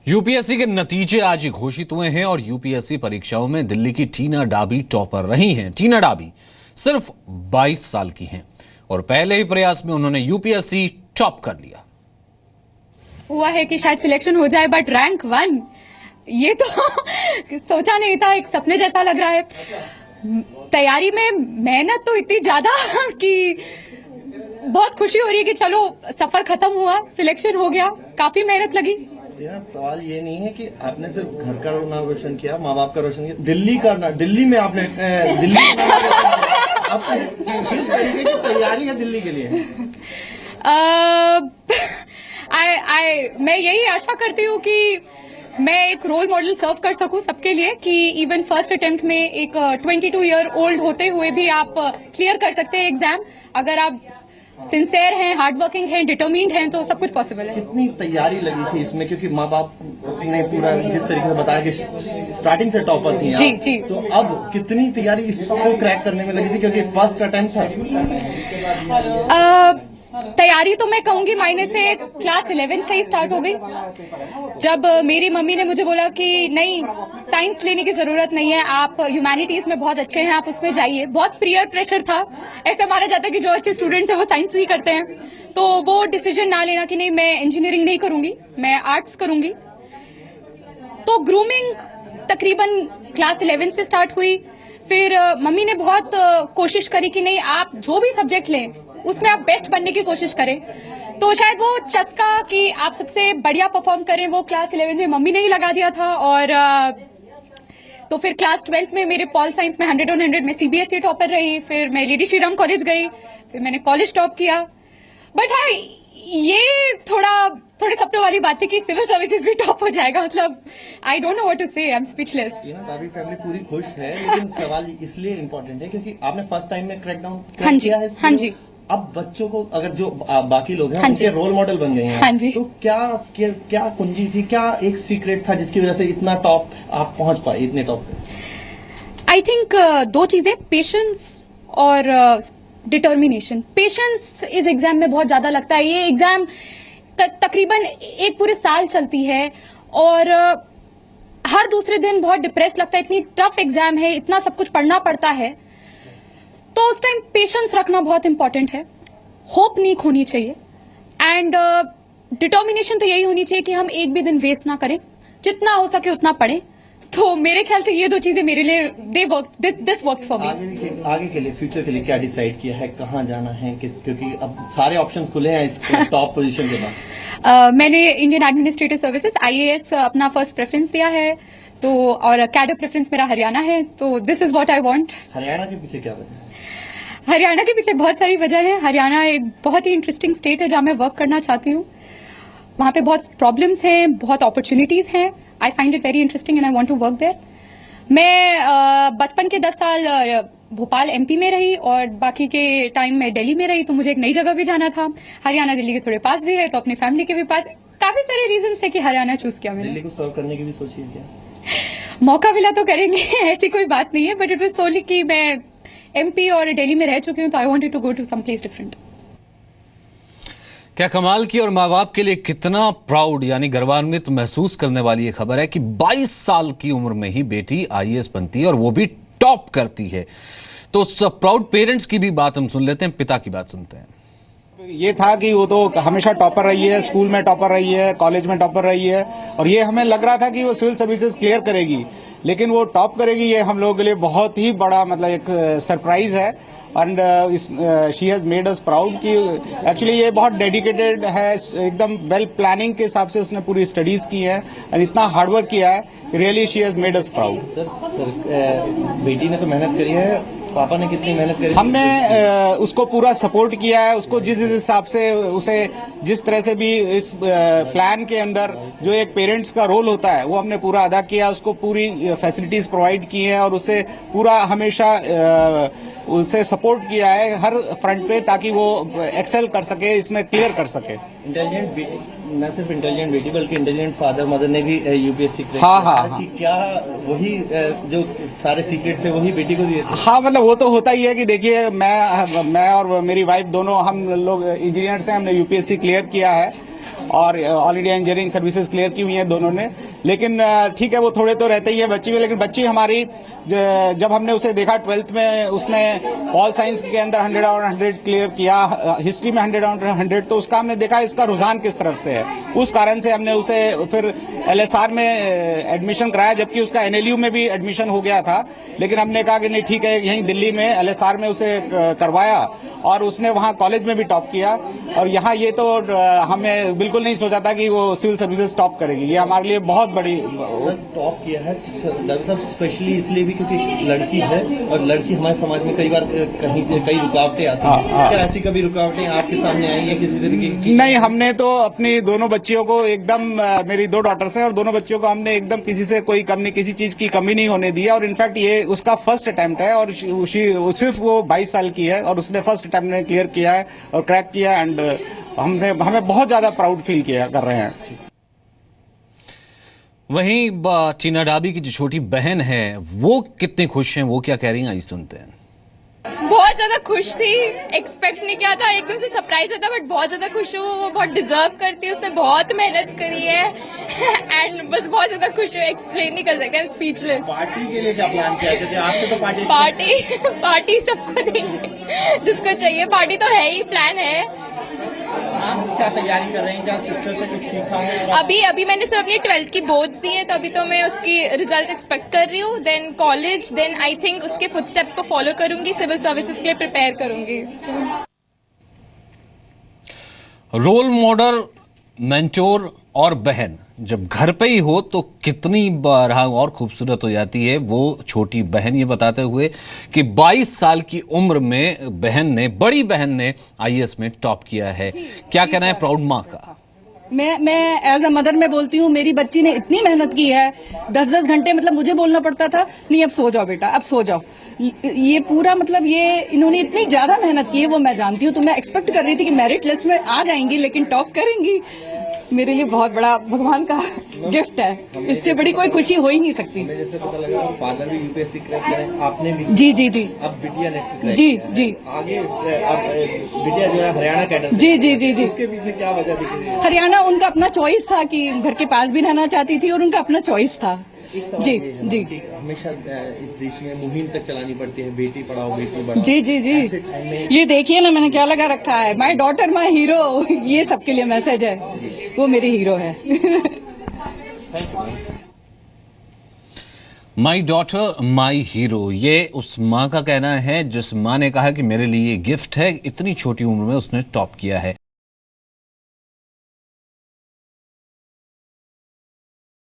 UPSC के नतीजे आज ही घोषित हुए हैं और यूपीएससी परीक्षाओं में दिल्ली की टीना डाबी टॉपर रही हैं। टीना डाबी सिर्फ 22 साल की हैं और पहले ही प्रयास में उन्होंने यूपीएससी टॉप कर लिया। हुआ है कि शायद सिलेक्शन हो जाए, बट रैंक 1 ये तो सोचा नहीं था। एक सपने जैसा लग रहा है। तैयारी में मेहनत तो इतनी ज्यादा कि बहुत खुशी हो रही है कि चलो सफर खत्म हुआ, सिलेक्शन हो गया। काफी मेहनत लगी। सवाल ये नहीं है कि आपने सिर्फ घर का नाम रोशन किया, माँ बाप का रोशन किया, दिल्ली में आपने दिल्ली में अब किस तरीके की तैयारी है दिल्ली के लिए? मैं यही आशा करती हूँ कि मैं एक रोल मॉडल सर्व कर सकूं सबके लिए, कि इवन फर्स्ट अटेम्प्ट में एक 22 ईयर ओल्ड होते हुए भी आप क्लियर कर सकते हैं एग्जाम। अगर आप सिंसियर हैं, हार्ड वर्किंग हैं, डिटरमिन्ड हैं, तो सब कुछ पॉसिबल है। कितनी तैयारी लगी थी इसमें, क्योंकि माँ बाप ने पूरा जिस तरीके से बताया कि स्टार्टिंग से टॉपर थी जी जी, तो अब कितनी तैयारी इसको क्रैक करने में लगी थी, क्योंकि फर्स्ट अटेम्प्ट था? तैयारी तो मैं कहूंगी मायने से क्लास 11 से ही स्टार्ट हो गई। जब मेरी मम्मी ने मुझे बोला कि नहीं, साइंस लेने की जरूरत नहीं है, आप ह्यूमैनिटीज में बहुत अच्छे हैं, आप उसमें जाइए। बहुत पीयर प्रेशर था। ऐसे माना जाता है कि जो अच्छे स्टूडेंट्स हैं वो साइंस ही करते हैं। तो वो डिसीजन ना लेना कि नहीं, मैं इंजीनियरिंग नहीं करूंगी, मैं आर्ट्स करूंगी। तो ग्रूमिंग तकरीबन क्लास 11 से स्टार्ट हुई। फिर मम्मी ने बहुत कोशिश करी कि नहीं, आप जो भी सब्जेक्ट लें उसमें आप बेस्ट बनने की कोशिश करें। तो शायद वो चस्का कि आप सबसे बढ़िया परफॉर्म करें, वो क्लास 11 में मम्मी ने ही लगा दिया था। और तो फिर क्लास 12 में मेरे पॉल साइंस में 100 on 100 में सीबीएसई टॉपर रही। फिर मैं लेडी श्रीराम कॉलेज गई, फिर मैंने कॉलेज टॉप किया। बट हाँ, ये थोड़े सपनों वाली बात है कि सिविल सर्विसेज भी टॉप हो जाएगा। मतलब I don't know what to say, I am speechless. Dabi family पूरी खुश है, लेकिन सवाल इसलिए इम्पोर्टेंट है क्योंकि आपने फर्स्ट टाइम में क्रैकडाउन किया है। हाँ जी। अब बच्चों को, अगर जो बाकी लोग हैं उनके रोल मॉडल बन गए हैं, हाँ जी। तो क्या कुंजी थी, क्या एक सीक्रेट था जिसकी वजह से इतना टॉप आप पहुंच पाए, इतने टॉप पे? आई थिंक दो चीजें, पेशेंस और डिटर्मिनेशन। पेशेंस इस एग्जाम में बहुत ज्यादा लगता है। ये एग्जाम तकरीबन एक पूरे साल चलती है और हर दूसरे दिन बहुत डिप्रेस लगता है। इतनी टफ एग्जाम है, इतना सब कुछ पढ़ना पड़ता है, तो उस टाइम पेशेंस रखना बहुत इंपॉर्टेंट है। होप नहीं खोनी चाहिए एंड डिटर्मिनेशन तो यही होनी चाहिए कि हम एक भी दिन वेस्ट ना करें, जितना हो सके उतना पढ़ें। तो मेरे ख्याल से ये दो चीजें मेरे लिए दिस वर्क फॉर मी। आगे के लिए, फ्यूचर के लिए क्या डिसाइड किया है, कहाँ जाना है, क्योंकि अब सारे ऑप्शंस खुले हैं इस टॉप पोजीशन के बाद? मैंने इंडियन एडमिनिस्ट्रेटिव सर्विसेज IAS अपना फर्स्ट प्रेफरेंस दिया है, तो और कैडर प्रेफरेंस मेरा हरियाणा है। तो this is what I want. Haryana के पीछे क्या वजह है? हरियाणा के पीछे बहुत सारी वजह है। हरियाणा एक बहुत ही इंटरेस्टिंग स्टेट है जहां मैं वर्क करना चाहती हूँ। वहां पे बहुत प्रॉब्लम्स हैं, बहुत अपॉर्चुनिटीज हैं। I find it very interesting and I want to work there. मैं बचपन के 10 साल भोपाल MP में रही और बाकी के टाइम में दिल्ली में रही, तो मुझे एक नई जगह भी जाना था। हरियाणा दिल्ली के थोड़े पास भी है, तो अपनी फैमिली के भी पास। काफी सारे रीजन है कि हरियाणा चूज किया मैंने। दिल्ली को सर्व करने की भी सोची है क्या? मौका मिला तो करेंगे, ऐसी कोई बात नहीं है। बट इट वाज सोली कि मैं MP और दिल्ली में रह चुकी हूँ, तो I wanted to go to some place different. क्या कमाल की और माँ बाप के लिए कितना प्राउड यानी गर्वान्वित महसूस करने वाली ये खबर है कि 22 साल की उम्र में ही बेटी IAS बनती है और वो भी टॉप करती है। तो उस प्राउड पेरेंट्स की भी बात हम सुन लेते हैं, पिता की बात सुनते हैं। ये था कि वो तो हमेशा टॉपर रही है, स्कूल में टॉपर रही है, कॉलेज में टॉपर रही है, और ये हमें लग रहा था कि वो सिविल सर्विसेज क्लियर करेगी, लेकिन वो टॉप करेगी, ये हम लोगों के लिए बहुत ही बड़ा मतलब एक सरप्राइज है। And she has made us proud कि एक्चुअली ये बहुत डेडिकेटेड है, एकदम वेल प्लानिंग के हिसाब से उसने पूरी स्टडीज की है और इतना हार्डवर्क किया है। Really she has made us proud. Sir, बेटी ने तो मेहनत करी है, पापा ने कितनी मेहनत करी? हमने उसको पूरा सपोर्ट किया है। उसको जिस हिसाब से उसे जिस तरह से भी इस प्लान के अंदर जो एक पेरेंट्स का रोल होता है वो हमने पूरा अदा किया। उसको पूरी फैसिलिटीज प्रोवाइड की हैं और उसे पूरा हमेशा उसे सपोर्ट किया है हर फ्रंट पे, ताकि वो एक्सेल कर सके, इसमें क्लियर कर सके। इंटेलिजेंट बेटी, न सिर्फ इंटेलिजेंट बेटी बल्कि इंटेलिजेंट फादर मदर ने भी UPSC हाँ। कि क्या वही जो सारे सीक्रेट थे वही बेटी को दिए थे? हाँ, मतलब वो तो होता ही है कि देखिए मैं और मेरी वाइफ दोनों हम लोग इंजीनियर्स हैं, हमने UPSC क्लियर किया है और all India engineering services clear की हुई हैं दोनों ने। लेकिन ठीक है, वो थोड़े तो रहते ही है बच्ची में, लेकिन बच्ची हमारी जब हमने उसे देखा 12th में उसने ऑल साइंस के अंदर 100 और 100 क्लियर किया, हिस्ट्री में 100 और 100, तो उसका हमने देखा इसका रुझान किस तरफ से है। उस कारण से हमने उसे फिर LSR में एडमिशन कराया, जबकि उसका NLU में भी एडमिशन हो गया था। लेकिन हमने कहा कि नहीं ठीक है, यहीं दिल्ली में LSR में उसे करवाया और उसने वहां कॉलेज में भी टॉप किया। और यहाँ ये तो हमें बिल्कुल नहीं सोचा था कि वो सिविल सर्विसेज टॉप करेगी। ये हमारे लिए बहुत बड़ी टॉप किया है डॉक्टर साहब, स्पेशली इसलिए भी क्योंकि लड़की है और लड़की हमारे समाज में कई बार कई रुकावटें आती हैं। क्या ऐसी कभी रुकावटें आपके सामने आई है किसी तरीके की? नहीं, हमने तो अपनी दोनों बच्चियों को एकदम, मेरी 2 डॉटर्स हैं और दोनों बच्चियों को हमने एकदम किसी से कोई कमी, किसी चीज की कमी नहीं होने दी है। और इनफैक्ट ये उसका फर्स्ट अटेम्प्ट है और सिर्फ वो 22 साल की है और उसने फर्स्ट अटेम्प्ट में क्लियर किया है और क्रैक किया। एंड हमें बहुत ज्यादा प्राउड फील कर रहे हैं। वहीं टीना डाबी की जो छोटी बहन है वो कितनी खुश हैं, वो क्या कह रही हैं, आइए सुनते हैं। बहुत ज्यादा खुश थी, एक्सपेक्ट नहीं किया था, एकदम से सरप्राइज था, बट बहुत ज्यादा खुश हूँ। वो बहुत डिजर्व करती है, उसने बहुत मेहनत करी है एंड बस बहुत ज्यादा खुश हूँ, एक्सप्लेन नहीं कर सकते, स्पीचलेस। पार्टी के लिए क्या प्लान किया है? आपसे तो पार्टी सबको देंगे जिसको चाहिए, पार्टी तो है ही, प्लान है। आप क्या तैयारी कर रहे हैं? क्या सिस्टर से कुछ सीखा है? अभी मैंने सिर्फ अपनी 12th की बोर्ड्स दी है, तो अभी तो मैं उसकी रिजल्ट्स एक्सपेक्ट कर रही हूँ। Then college, then I think उसके फुटस्टेप्स को फॉलो करूंगी, सिविल सर्विसेज के लिए प्रिपेयर करूंगी। रोल मॉडल, मेंटोर और बहन जब घर पे ही हो तो कितनी राह और खूबसूरत हो जाती है। वो छोटी बहन ये बताते हुए कि 22 साल की उम्र में बड़ी बहन ने IAS में टॉप किया है। क्या कहना है प्राउड माँ का? मैं एज अ मदर मैं बोलती हूँ, मेरी बच्ची ने इतनी मेहनत की है, 10-10 घंटे, मतलब मुझे बोलना पड़ता था नहीं अब सो जाओ बेटा, अब सो जाओ। ये पूरा मतलब ये इन्होंने इतनी ज्यादा मेहनत की है, वो मैं जानती हूँ। तो मैं एक्सपेक्ट कर रही थी कि मेरिट लिस्ट में आ जाएंगी, लेकिन टॉप करेंगी। मेरे लिए बहुत बड़ा भगवान का गिफ्ट है, इससे बड़ी कोई खुशी हो ही नहीं सकती। हमें जैसे पता लगा फादर भी UPSC क्रैक करें, आपने भी। जी। अब बिटिया ने क्रैक जी किया है। जी आगे अब बिटिया जो है हरियाणा कैडर। जी। उसके पीछे क्या वजह दिख रही है? हरियाणा उनका अपना चॉइस था कि घर के पास भी रहना चाहती थी और उनका अपना चॉइस था। एक सवाल ये है ना कि हमेशा इस देश में मुहिम तक चलानी पड़ती है, बेटी पढ़ाओ बेटी बढ़ाओ। जी। ऐसे टाइम में ये देखिए ना मैंने क्या लगा रखा है, माय डॉटर माय हीरो। ये सबके लिए मैसेज है, वो मेरी हीरो है। Thank you. My daughter my hero, ये उस माँ का कहना है जिस माँ ने कहा कि मेरे लिए गिफ्ट है, इतनी छोटी उम्र में उसने टॉप किया है।